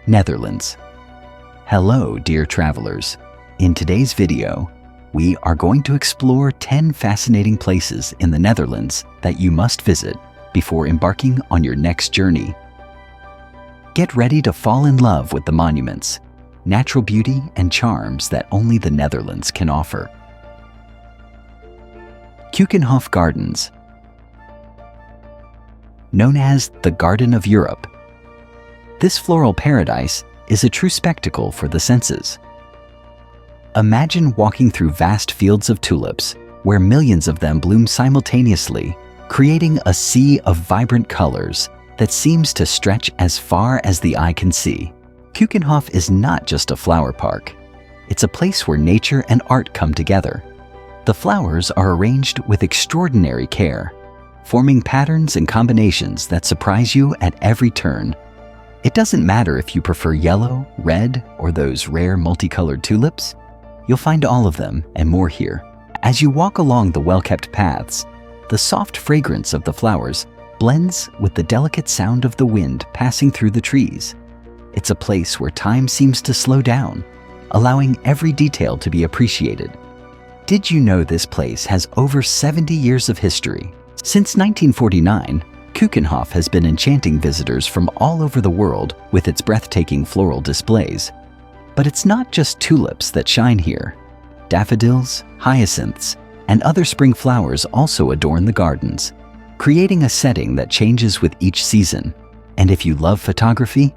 Netherlands. Hello, dear travelers. In today's video, we are going to explore 10 fascinating places in the Netherlands that you must visit before embarking on your next journey. Get ready to fall in love with the monuments, natural beauty, and charms that only the Netherlands can offer. Keukenhof Gardens. Known as the Garden of Europe, this floral paradise is a true spectacle for the senses. Imagine walking through vast fields of tulips, where millions of them bloom simultaneously, creating a sea of vibrant colors that seems to stretch as far as the eye can see. Keukenhof is not just a flower park. It's a place where nature and art come together. The flowers are arranged with extraordinary care, forming patterns and combinations that surprise you at every turn. It doesn't matter if you prefer yellow, red, or those rare multicolored tulips. You'll find all of them and more here. As you walk along the well-kept paths, the soft fragrance of the flowers blends with the delicate sound of the wind passing through the trees. It's a place where time seems to slow down, allowing every detail to be appreciated. Did you know this place has over 70 years of history? Since 1949, Keukenhof has been enchanting visitors from all over the world with its breathtaking floral displays. But it's not just tulips that shine here. Daffodils, hyacinths, and other spring flowers also adorn the gardens, creating a setting that changes with each season. And if you love photography,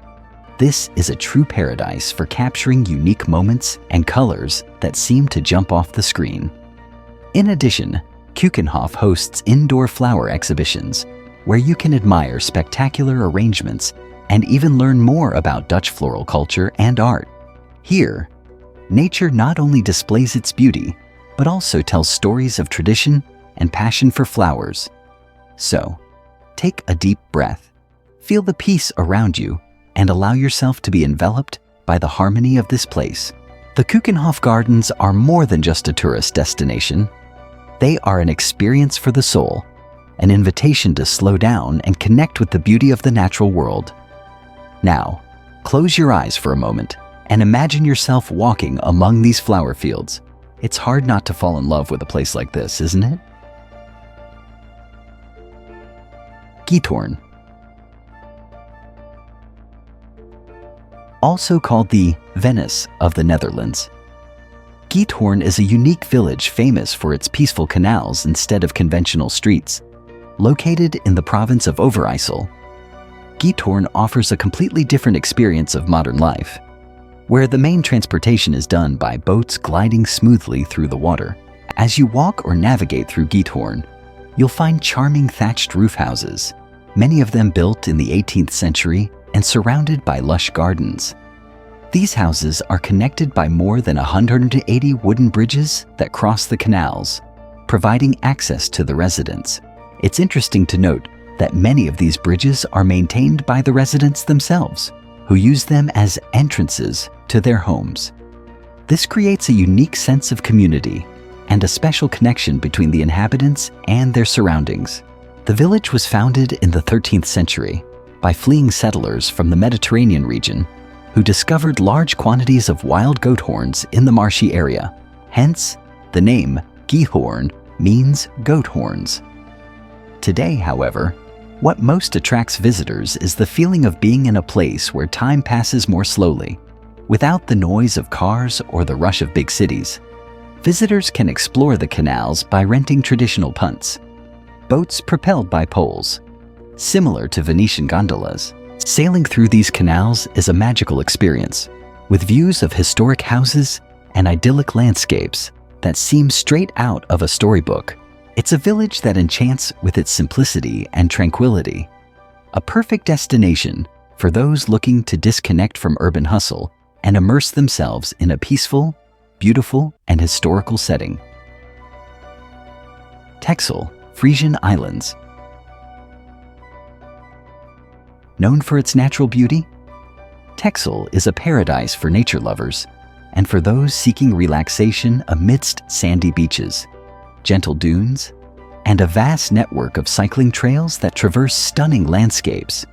this is a true paradise for capturing unique moments and colors that seem to jump off the screen. In addition, Keukenhof hosts indoor flower exhibitions where you can admire spectacular arrangements and even learn more about Dutch floral culture and art. Here, nature not only displays its beauty, but also tells stories of tradition and passion for flowers. So, take a deep breath, feel the peace around you, and allow yourself to be enveloped by the harmony of this place. The Keukenhof Gardens are more than just a tourist destination. They are an experience for the soul, an invitation to slow down and connect with the beauty of the natural world. Now, close your eyes for a moment and imagine yourself walking among these flower fields. It's hard not to fall in love with a place like this, isn't it? Giethoorn. Also called the Venice of the Netherlands, Giethoorn is a unique village famous for its peaceful canals instead of conventional streets. Located in the province of Overijssel, Giethoorn offers a completely different experience of modern life, where the main transportation is done by boats gliding smoothly through the water. As you walk or navigate through Giethoorn, you'll find charming thatched roof houses, many of them built in the 18th century and surrounded by lush gardens. These houses are connected by more than 180 wooden bridges that cross the canals, providing access to the residents. It's interesting to note that many of these bridges are maintained by the residents themselves, who use them as entrances to their homes. This creates a unique sense of community and a special connection between the inhabitants and their surroundings. The village was founded in the 13th century by fleeing settlers from the Mediterranean region who discovered large quantities of wild goat horns in the marshy area. Hence, the name Giethoorn means goat horns. Today, however, what most attracts visitors is the feeling of being in a place where time passes more slowly, without the noise of cars or the rush of big cities. Visitors can explore the canals by renting traditional punts, boats propelled by poles. Similar to Venetian gondolas, sailing through these canals is a magical experience, with views of historic houses and idyllic landscapes that seem straight out of a storybook. It's a village that enchants with its simplicity and tranquility, a perfect destination for those looking to disconnect from urban hustle and immerse themselves in a peaceful, beautiful, and historical setting. Texel, Frisian Islands. Known for its natural beauty, Texel is a paradise for nature lovers and for those seeking relaxation amidst sandy beaches, gentle dunes, and a vast network of cycling trails that traverse stunning landscapes.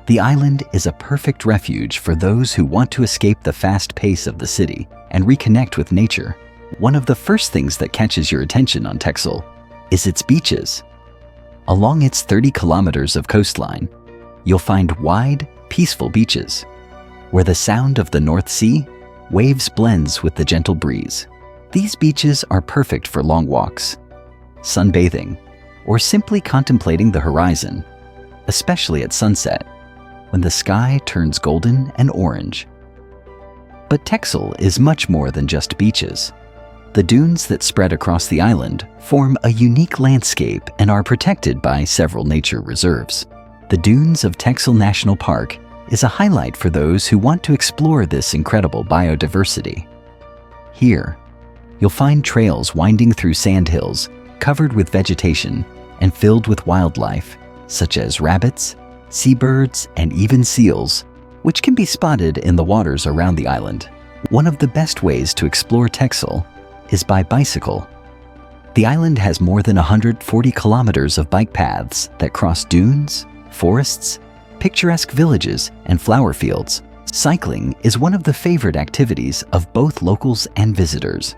The island is a perfect refuge for those who want to escape the fast pace of the city and reconnect with nature. One of the first things that catches your attention on Texel is its beaches. Along its 30 kilometers of coastline, you'll find wide, peaceful beaches, where the sound of the North Sea waves blends with the gentle breeze. These beaches are perfect for long walks, sunbathing, or simply contemplating the horizon, especially at sunset, when the sky turns golden and orange. But Texel is much more than just beaches. The dunes that spread across the island form a unique landscape and are protected by several nature reserves. The dunes of Texel National Park is a highlight for those who want to explore this incredible biodiversity. Here, you'll find trails winding through sandhills covered with vegetation and filled with wildlife, such as rabbits, seabirds, and even seals, which can be spotted in the waters around the island. One of the best ways to explore Texel is by bicycle. The island has more than 140 kilometers of bike paths that cross dunes, forests, picturesque villages, and flower fields. Cycling is one of the favorite activities of both locals and visitors.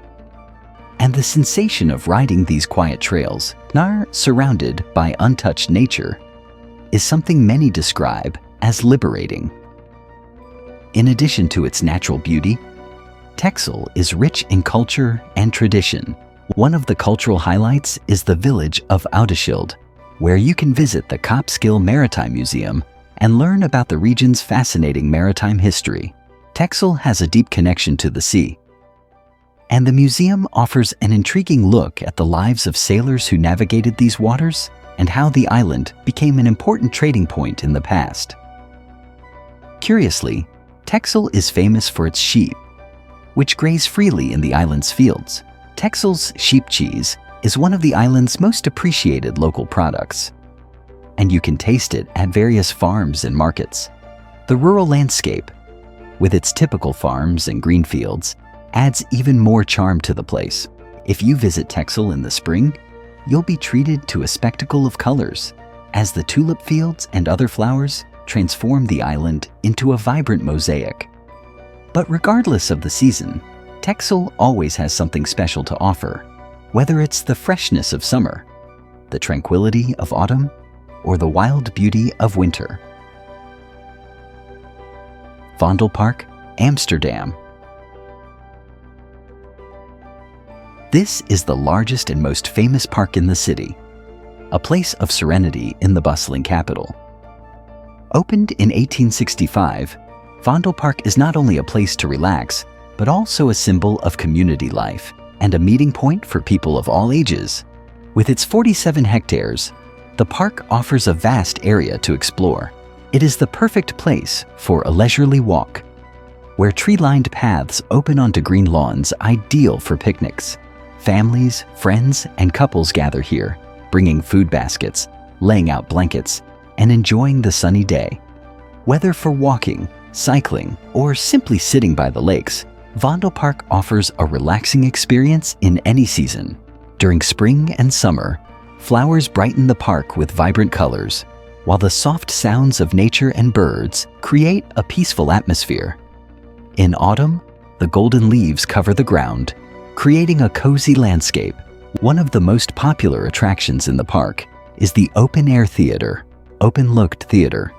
And the sensation of riding these quiet trails, surrounded by untouched nature, is something many describe as liberating. In addition to its natural beauty, Texel is rich in culture and tradition. One of the cultural highlights is the village of Oudeschild, where you can visit the Kopskill Maritime Museum and learn about the region's fascinating maritime history. Texel has a deep connection to the sea, and the museum offers an intriguing look at the lives of sailors who navigated these waters and how the island became an important trading point in the past. Curiously, Texel is famous for its sheep, which graze freely in the island's fields. Texel's sheep cheese is one of the island's most appreciated local products, and you can taste it at various farms and markets. The rural landscape, with its typical farms and green fields, adds even more charm to the place. If you visit Texel in the spring, you'll be treated to a spectacle of colors as the tulip fields and other flowers transform the island into a vibrant mosaic. But regardless of the season, Texel always has something special to offer, whether it's the freshness of summer, the tranquility of autumn, or the wild beauty of winter. Vondelpark, Amsterdam. This is the largest and most famous park in the city, a place of serenity in the bustling capital. Opened in 1865, Vondelpark is not only a place to relax, but also a symbol of community life and a meeting point for people of all ages. With its 47 hectares, the park offers a vast area to explore. It is the perfect place for a leisurely walk, where tree-lined paths open onto green lawns ideal for picnics. Families, friends, and couples gather here, bringing food baskets, laying out blankets, and enjoying the sunny day. Whether for walking, cycling, or simply sitting by the lakes, Vondelpark offers a relaxing experience in any season. During spring and summer, flowers brighten the park with vibrant colors, while the soft sounds of nature and birds create a peaceful atmosphere. In autumn, the golden leaves cover the ground, creating a cozy landscape. One of the most popular attractions in the park is the open-air theater, Open Lucht Theater,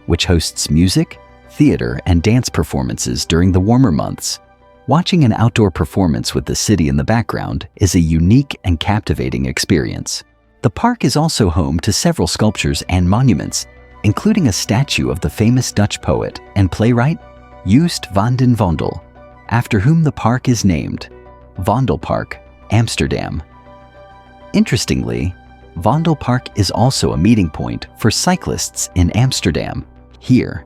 which hosts music, theater, and dance performances during the warmer months. Watching an outdoor performance with the city in the background is a unique and captivating experience. The park is also home to several sculptures and monuments, including a statue of the famous Dutch poet and playwright Joost van den Vondel, after whom the park is named. Vondelpark, Amsterdam. Interestingly, Vondelpark is also a meeting point for cyclists in Amsterdam. Here,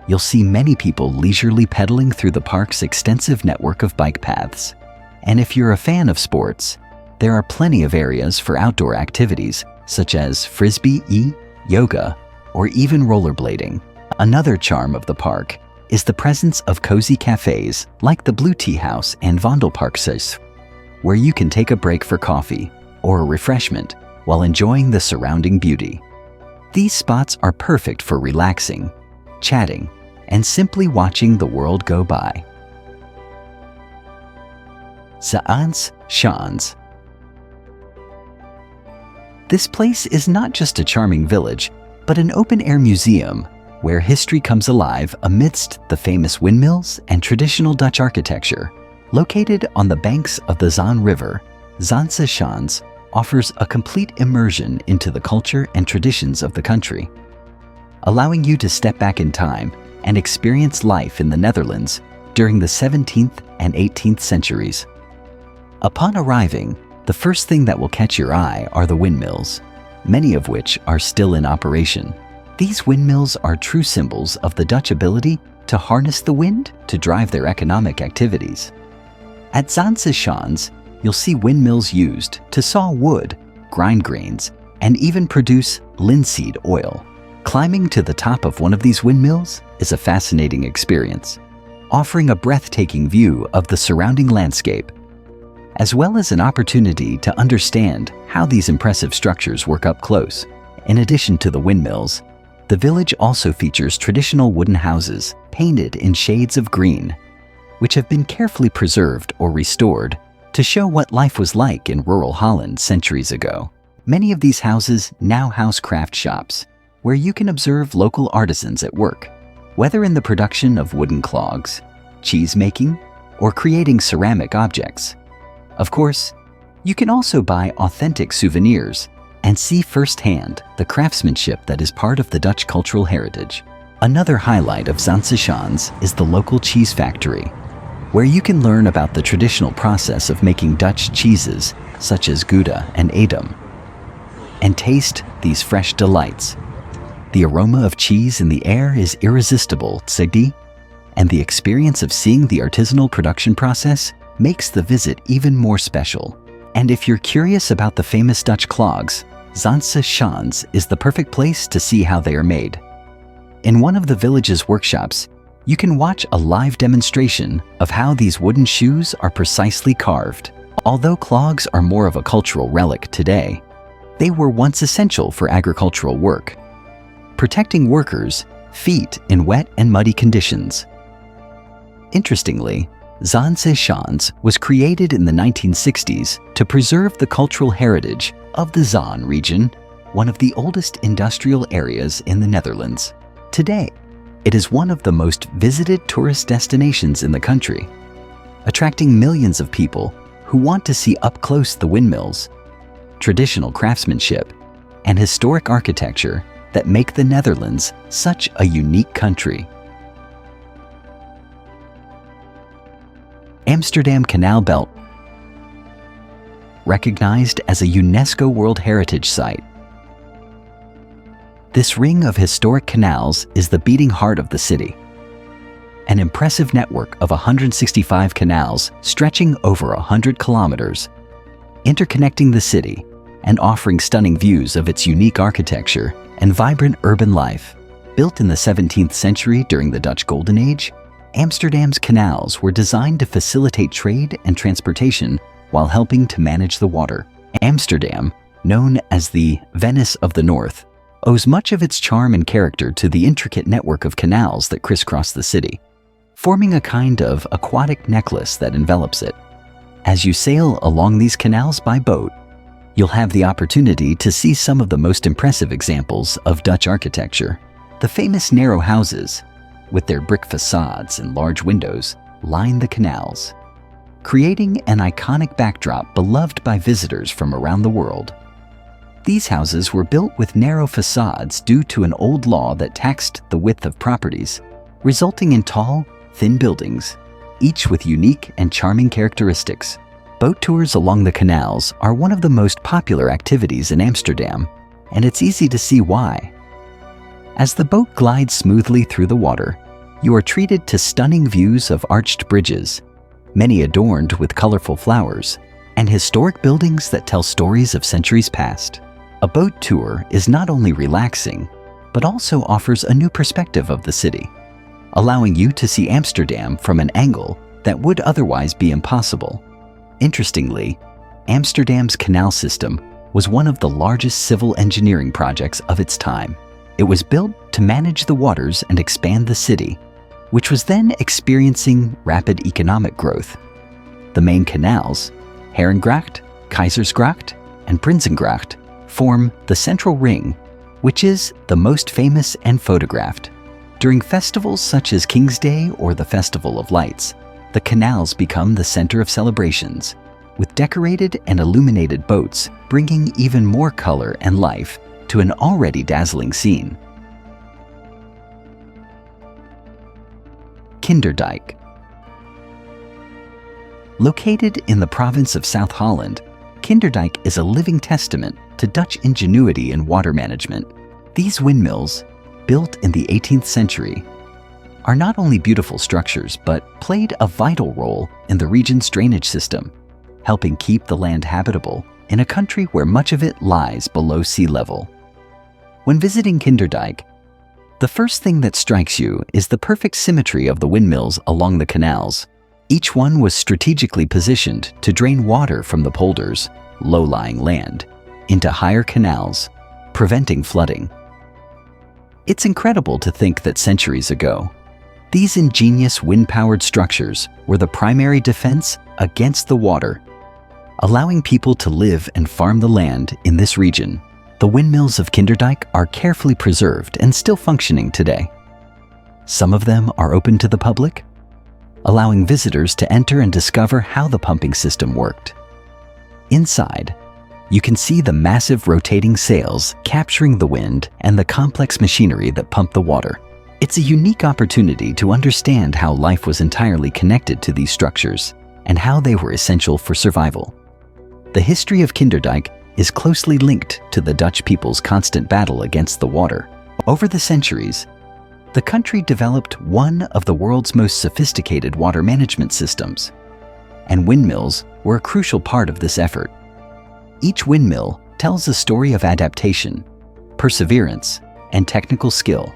you'll see many people leisurely pedaling through the park's extensive network of bike paths. And if you're a fan of sports, there are plenty of areas for outdoor activities such as frisbee, yoga, or even rollerblading. Another charm of the park is the presence of cozy cafes like the Blue Tea House and Vondelparkhuis, where you can take a break for coffee or a refreshment while enjoying the surrounding beauty. These spots are perfect for relaxing, chatting, and simply watching the world go by. Zaanse Schans. This place is not just a charming village, but an open-air museum where history comes alive amidst the famous windmills and traditional Dutch architecture. Located on the banks of the Zaan River, Zaanse Schans offers a complete immersion into the culture and traditions of the country, allowing you to step back in time and experience life in the Netherlands during the 17th and 18th centuries. Upon arriving, the first thing that will catch your eye are the windmills, many of which are still in operation. These windmills are true symbols of the Dutch ability to harness the wind to drive their economic activities. At Zaanse Schans, you'll see windmills used to saw wood, grind grains, and even produce linseed oil. Climbing to the top of one of these windmills is a fascinating experience, offering a breathtaking view of the surrounding landscape, as well as an opportunity to understand how these impressive structures work up close. In addition to the windmills, the village also features traditional wooden houses painted in shades of green, which have been carefully preserved or restored to show what life was like in rural Holland centuries ago. Many of these houses now house craft shops, where you can observe local artisans at work, whether in the production of wooden clogs, cheese making, or creating ceramic objects. Of course, you can also buy authentic souvenirs and see firsthand the craftsmanship that is part of the Dutch cultural heritage. Another highlight of Zaanse Schans is the local cheese factory, where you can learn about the traditional process of making Dutch cheeses such as Gouda and Edam, and taste these fresh delights. The aroma of cheese in the air is irresistible, Sigdi, and the experience of seeing the artisanal production process makes the visit even more special. And if you're curious about the famous Dutch clogs, Zaanse Schans is the perfect place to see how they are made. In one of the village's workshops, you can watch a live demonstration of how these wooden shoes are precisely carved. Although clogs are more of a cultural relic today, they were once essential for agricultural work, protecting workers' feet in wet and muddy conditions. Interestingly, Zaanse Schans was created in the 1960s to preserve the cultural heritage of the Zaan region, one of the oldest industrial areas in the Netherlands. Today, it is one of the most visited tourist destinations in the country, attracting millions of people who want to see up close the windmills, traditional craftsmanship, and historic architecture that make the Netherlands such a unique country. Amsterdam Canal Belt. Recognized as a UNESCO World Heritage Site, this ring of historic canals is the beating heart of the city. An impressive network of 165 canals stretching over 100 kilometers, interconnecting the city and offering stunning views of its unique architecture and vibrant urban life. Built in the 17th century during the Dutch Golden Age, Amsterdam's canals were designed to facilitate trade and transportation while helping to manage the water. Amsterdam, known as the Venice of the North, owes much of its charm and character to the intricate network of canals that crisscross the city, forming a kind of aquatic necklace that envelops it. As you sail along these canals by boat, you'll have the opportunity to see some of the most impressive examples of Dutch architecture. The famous narrow houses, with their brick facades and large windows, line the canals, creating an iconic backdrop beloved by visitors from around the world. These houses were built with narrow facades due to an old law that taxed the width of properties, resulting in tall, thin buildings, each with unique and charming characteristics. Boat tours along the canals are one of the most popular activities in Amsterdam, and it's easy to see why. As the boat glides smoothly through the water, you are treated to stunning views of arched bridges, many adorned with colorful flowers, and historic buildings that tell stories of centuries past. A boat tour is not only relaxing, but also offers a new perspective of the city, allowing you to see Amsterdam from an angle that would otherwise be impossible. Interestingly, Amsterdam's canal system was one of the largest civil engineering projects of its time. It was built to manage the waters and expand the city, which was then experiencing rapid economic growth. The main canals, Herengracht, Keizersgracht, and Prinsengracht, form the central ring, which is the most famous and photographed. During festivals such as King's Day or the Festival of Lights, the canals become the center of celebrations, with decorated and illuminated boats bringing even more color and life to an already dazzling scene. Kinderdijk. Located in the province of South Holland, Kinderdijk is a living testament to Dutch ingenuity in water management. These windmills, built in the 18th century, are not only beautiful structures but played a vital role in the region's drainage system, helping keep the land habitable in a country where much of it lies below sea level. When visiting Kinderdijk, the first thing that strikes you is the perfect symmetry of the windmills along the canals. Each one was strategically positioned to drain water from the polders, low-lying land, into higher canals, preventing flooding. It's incredible to think that centuries ago, these ingenious wind-powered structures were the primary defense against the water, allowing people to live and farm the land in this region. The windmills of Kinderdijk are carefully preserved and still functioning today. Some of them are open to the public, allowing visitors to enter and discover how the pumping system worked. Inside, you can see the massive rotating sails capturing the wind and the complex machinery that pump the water. It's a unique opportunity to understand how life was entirely connected to these structures and how they were essential for survival. The history of Kinderdijk is closely linked to the Dutch people's constant battle against the water. Over the centuries, the country developed one of the world's most sophisticated water management systems, and windmills were a crucial part of this effort. Each windmill tells a story of adaptation, perseverance, and technical skill.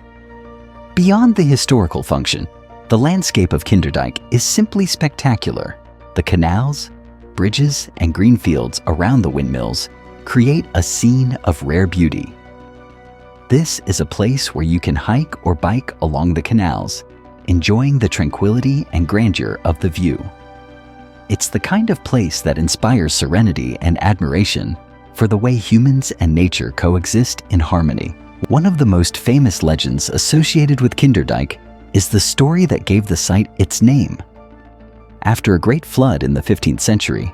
Beyond the historical function, the landscape of Kinderdijk is simply spectacular. The canals, bridges, and green fields around the windmills create a scene of rare beauty. This is a place where you can hike or bike along the canals, enjoying the tranquility and grandeur of the view. It's the kind of place that inspires serenity and admiration for the way humans and nature coexist in harmony. One of the most famous legends associated with Kinderdijk is the story that gave the site its name. After a great flood in the 15th century,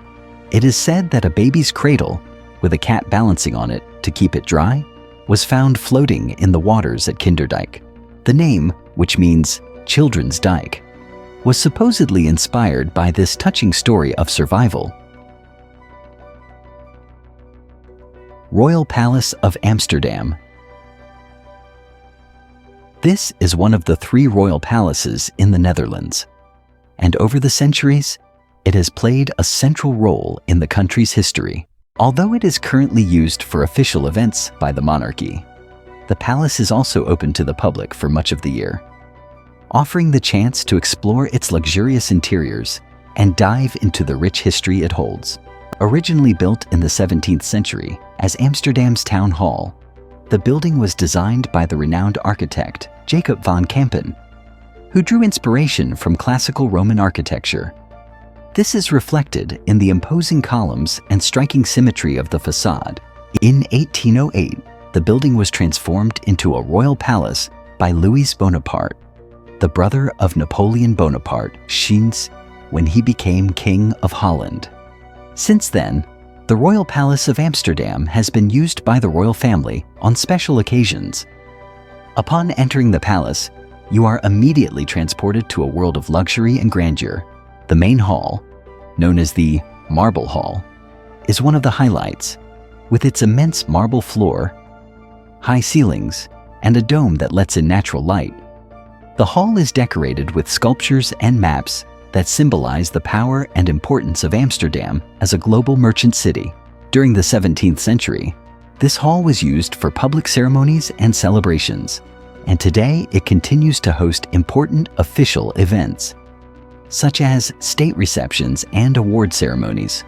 it is said that a baby's cradle, with a cat balancing on it to keep it dry, was found floating in the waters at Kinderdijk. The name, which means children's dike, was supposedly inspired by this touching story of survival. Royal Palace of Amsterdam. This is one of the 3 royal palaces in the Netherlands, and over the centuries, it has played a central role in the country's history. Although it is currently used for official events by the monarchy, the palace is also open to the public for much of the year, offering the chance to explore its luxurious interiors and dive into the rich history it holds. Originally built in the 17th century as Amsterdam's town hall, the building was designed by the renowned architect Jacob van Campen, who drew inspiration from classical Roman architecture. This is reflected in the imposing columns and striking symmetry of the facade. In 1808, the building was transformed into a royal palace by Louis Bonaparte, the brother of Napoleon Bonaparte, Schiens, when he became King of Holland. Since then, the Royal Palace of Amsterdam has been used by the royal family on special occasions. Upon entering the palace, you are immediately transported to a world of luxury and grandeur. The main hall, known as the Marble Hall, is one of the highlights, with its immense marble floor, high ceilings, and a dome that lets in natural light. The hall is decorated with sculptures and maps that symbolize the power and importance of Amsterdam as a global merchant city. During the 17th century, this hall was used for public ceremonies and celebrations, and today it continues to host important official events, such as state receptions and award ceremonies.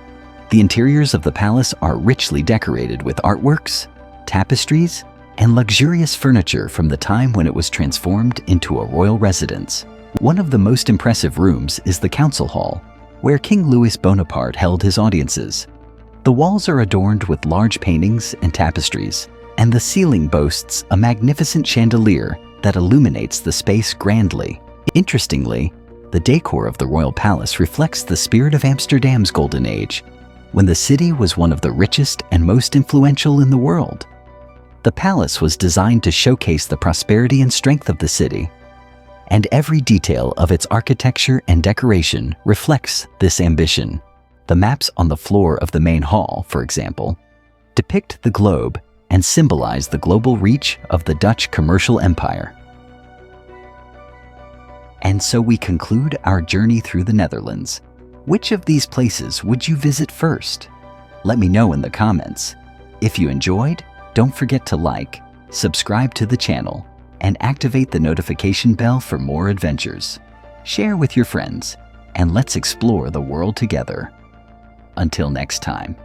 The interiors of the palace are richly decorated with artworks, tapestries, and luxurious furniture from the time when it was transformed into a royal residence. One of the most impressive rooms is the Council Hall, where King Louis Bonaparte held his audiences. The walls are adorned with large paintings and tapestries, and the ceiling boasts a magnificent chandelier that illuminates the space grandly. Interestingly, the decor of the royal palace reflects the spirit of Amsterdam's golden age, when the city was one of the richest and most influential in the world. The palace was designed to showcase the prosperity and strength of the city, and every detail of its architecture and decoration reflects this ambition. The maps on the floor of the main hall, for example, depict the globe and symbolize the global reach of the Dutch commercial empire. And so we conclude our journey through the Netherlands. Which of these places would you visit first? Let me know in the comments. If you enjoyed, don't forget to like, subscribe to the channel, and activate the notification bell for more adventures. Share with your friends, and let's explore the world together. Until next time.